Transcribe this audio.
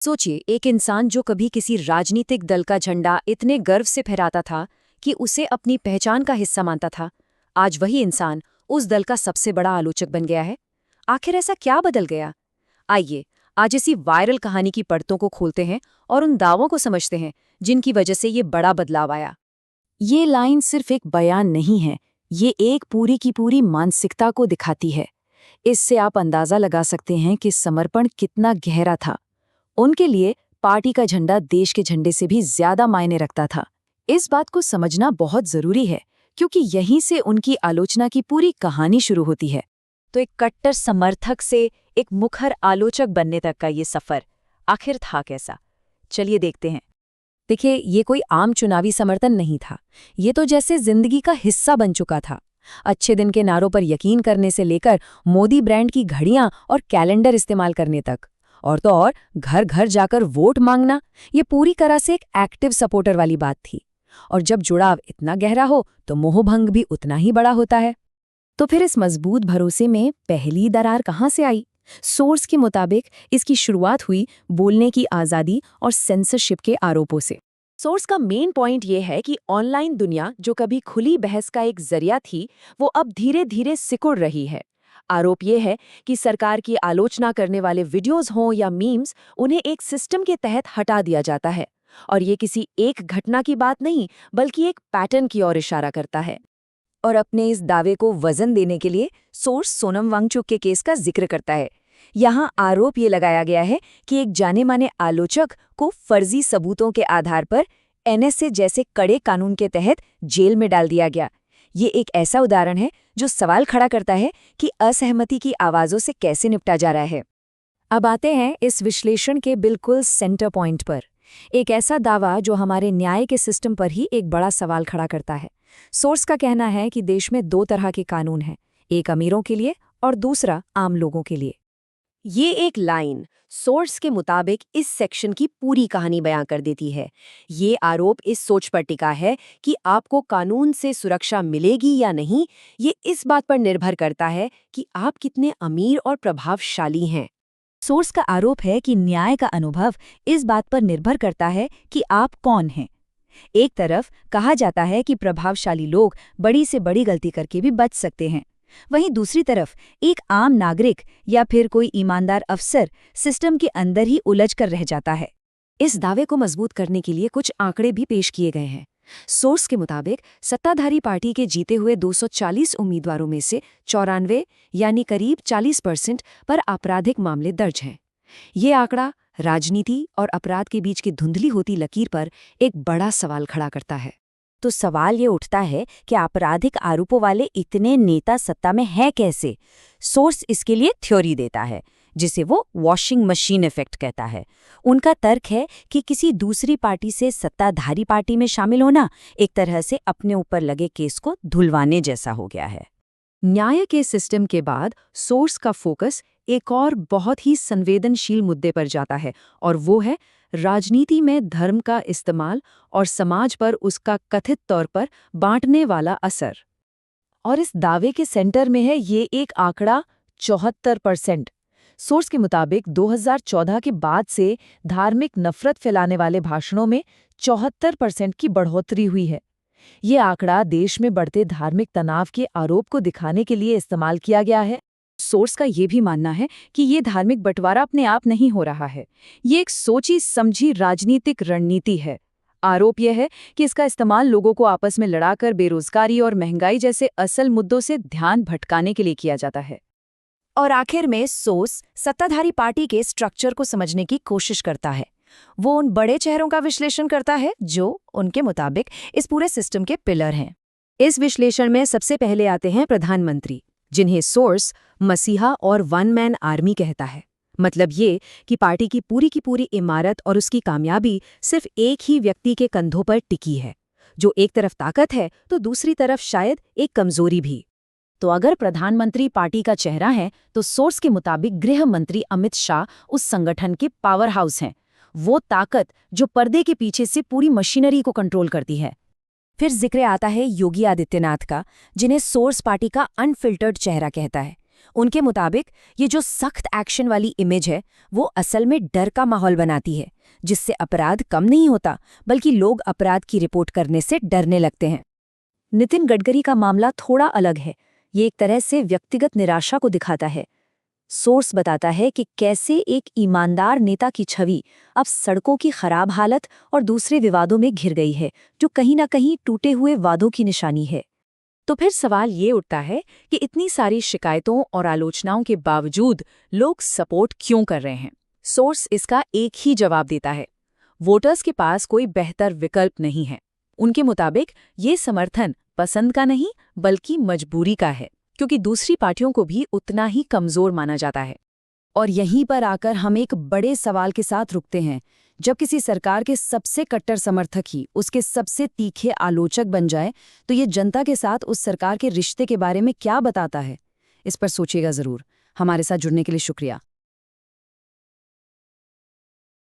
सोचिए, एक इंसान जो कभी किसी राजनीतिक दल का झंडा इतने गर्व से फहराता था कि उसे अपनी पहचान का हिस्सा मानता था, आज वही इंसान उस दल का सबसे बड़ा आलोचक बन गया है। आखिर ऐसा क्या बदल गया? आइए, आज इसी वायरल कहानी की परतों को खोलते हैं और उन दावों को समझते हैं जिनकी वजह से ये बड़ा बदलाव आया। ये लाइन सिर्फ एक बयान नहीं है, ये एक पूरी की पूरी मानसिकता को दिखाती है। इससे आप अंदाजा लगा सकते हैं कि समर्पण कितना गहरा था। उनके लिए पार्टी का झंडा देश के झंडे से भी ज्यादा मायने रखता था। इस बात को समझना बहुत जरूरी है, क्योंकि यहीं से उनकी आलोचना की पूरी कहानी शुरू होती है। तो एक कट्टर समर्थक से एक मुखर आलोचक बनने तक का ये सफर आखिर था कैसा? चलिए देखते हैं। देखिए, ये कोई आम चुनावी समर्थन नहीं था। ये तो जैसे जिंदगी का हिस्सा बन चुका था। अच्छे दिन के नारों पर यकीन करने से लेकर मोदी ब्रांड की घड़ियां और कैलेंडर इस्तेमाल करने तक, और तो और घर घर जाकर वोट मांगना, ये पूरी तरह से एक एक्टिव सपोर्टर वाली बात थी। और जब जुड़ाव इतना गहरा हो तो मोहभंग भी उतना ही बड़ा होता है। तो फिर इस मजबूत भरोसे में पहली दरार कहाँ से आई? सोर्स के मुताबिक इसकी शुरुआत हुई बोलने की आज़ादी और सेंसरशिप के आरोपों से। सोर्स का मेन पॉइंट ये है कि ऑनलाइन दुनिया, जो कभी खुली बहस का एक जरिया थी, वो अब धीरे धीरे सिकुड़ रही है। आरोप ये है कि सरकार की आलोचना करने वाले वीडियोस हों या मीम्स, उन्हें एक सिस्टम के तहत हटा दिया जाता है। और ये किसी एक घटना की बात नहीं, बल्कि एक पैटर्न की ओर इशारा करता है। और अपने इस दावे को वजन देने के लिए सोर्स सोनम वांगचुक के केस का जिक्र करता है। यहाँ आरोप ये लगाया गया है कि एक जाने माने आलोचक को फर्जी सबूतों के आधार पर एनएसए जैसे कड़े कानून के तहत जेल में डाल दिया गया। ये एक ऐसा उदाहरण है जो सवाल खड़ा करता है कि असहमति की आवाज़ों से कैसे निपटा जा रहा है। अब आते हैं इस विश्लेषण के बिल्कुल सेंटर पॉइंट पर, एक ऐसा दावा जो हमारे न्याय के सिस्टम पर ही एक बड़ा सवाल खड़ा करता है। सोर्स का कहना है कि देश में दो तरह के कानून हैं, एक अमीरों के लिए और दूसरा आम लोगों के लिए। ये एक लाइन सोर्स के मुताबिक इस सेक्शन की पूरी कहानी बयां कर देती है। ये आरोप इस सोच पर टिका है कि आपको कानून से सुरक्षा मिलेगी या नहीं, ये इस बात पर निर्भर करता है कि आप कितने अमीर और प्रभावशाली हैं। सोर्स का आरोप है कि न्याय का अनुभव इस बात पर निर्भर करता है कि आप कौन हैं। एक तरफ कहा जाता है कि प्रभावशाली लोग बड़ी से बड़ी गलती करके भी बच सकते हैं, वहीं दूसरी तरफ एक आम नागरिक या फिर कोई ईमानदार अफसर सिस्टम के अंदर ही उलझ कर रह जाता है। इस दावे को मजबूत करने के लिए कुछ आंकड़े भी पेश किए गए हैं। सोर्स के मुताबिक सत्ताधारी पार्टी के जीते हुए 240 उम्मीदवारों में से 94 यानी करीब 40% पर आपराधिक मामले दर्ज हैं। ये आंकड़ा राजनीति और अपराध के बीच की धुंधली होती लकीर पर एक बड़ा सवाल खड़ा करता है। तो सवाल ये उठता है कि आपराधिक आरोपों वाले इतने नेता सत्ता में हैं कैसे? सोर्स इसके लिए थ्योरी देता है, जिसे वो वॉशिंग मशीन इफेक्ट कहता है। उनका तर्क है कि किसी दूसरी पार्टी से सत्ताधारी पार्टी में शामिल होना एक तरह से अपने ऊपर लगे केस को धुलवाने जैसा हो गया है। न्याय के सिस्टम के बाद सोर्स का फोकस एक और बहुत ही संवेदनशील मुद्दे पर जाता है, और वो है राजनीति में धर्म का इस्तेमाल और समाज पर उसका कथित तौर पर बांटने वाला असर। और इस दावे के सेंटर में है ये एक आंकड़ा 74%। सोर्स के मुताबिक 2014 के बाद से धार्मिक नफरत फैलाने वाले भाषणों में 74% की बढ़ोतरी हुई है। ये आंकड़ा देश में बढ़ते धार्मिक तनाव के आरोप को दिखाने के लिए इस्तेमाल किया गया है। सोर्स का ये भी मानना है कि ये धार्मिक बंटवारा अपने आप नहीं हो रहा है, ये एक सोची समझी राजनीतिक रणनीति है। आरोप यह है कि इसका इस्तेमाल लोगों को आपस में लड़ाकर बेरोजगारी और महंगाई जैसे असल मुद्दों से ध्यान भटकाने के लिए किया जाता है। और आखिर में सोर्स सत्ताधारी पार्टी के स्ट्रक्चर को समझने की कोशिश करता है। वो उन बड़े चेहरों का विश्लेषण करता है जो उनके मुताबिक इस पूरे सिस्टम के पिलर हैं। इस विश्लेषण में सबसे पहले आते हैं प्रधानमंत्री, जिन्हें सोर्स मसीहा और वन मैन आर्मी कहता है। मतलब ये कि पार्टी की पूरी इमारत और उसकी कामयाबी सिर्फ एक ही व्यक्ति के कंधों पर टिकी है, जो एक तरफ ताकत है तो दूसरी तरफ शायद एक कमजोरी भी। तो अगर प्रधानमंत्री पार्टी का चेहरा है, तो सोर्स के मुताबिक गृह मंत्री अमित शाह उस संगठन के पावर हाउस हैं, वो ताकत जो पर्दे के पीछे से पूरी मशीनरी को कंट्रोल करती है। फिर जिक्र आता है योगी आदित्यनाथ का, जिन्हें सोर्स पार्टी का अनफिल्टर्ड चेहरा कहता है। उनके मुताबिक ये जो सख्त एक्शन वाली इमेज है वो असल में डर का माहौल बनाती है, जिससे अपराध कम नहीं होता बल्कि लोग अपराध की रिपोर्ट करने से डरने लगते हैं। नितिन गडकरी का मामला थोड़ा अलग है। ये एक तरह से व्यक्तिगत निराशा को दिखाता है। सोर्स बताता है कि कैसे एक ईमानदार नेता की छवि अब सड़कों की खराब हालत और दूसरे विवादों में घिर गई है, जो कहीं ना कहीं टूटे हुए वादों की निशानी है। तो फिर सवाल ये उठता है कि इतनी सारी शिकायतों और आलोचनाओं के बावजूद लोग सपोर्ट क्यों कर रहे हैं? सोर्स इसका एक ही जवाब देता है, वोटर्स के पास कोई बेहतर विकल्प नहीं है। उनके मुताबिक ये समर्थन पसंद का नहीं बल्कि मजबूरी का है, क्योंकि दूसरी पार्टियों को भी उतना ही कमजोर माना जाता है। और यहीं पर आकर हम एक बड़े सवाल के साथ रुकते हैं। जब किसी सरकार के सबसे कट्टर समर्थक ही उसके सबसे तीखे आलोचक बन जाए, तो ये जनता के साथ उस सरकार के रिश्ते के बारे में क्या बताता है? इस पर सोचिएगा ज़रूर। हमारे साथ जुड़ने के लिए शुक्रिया।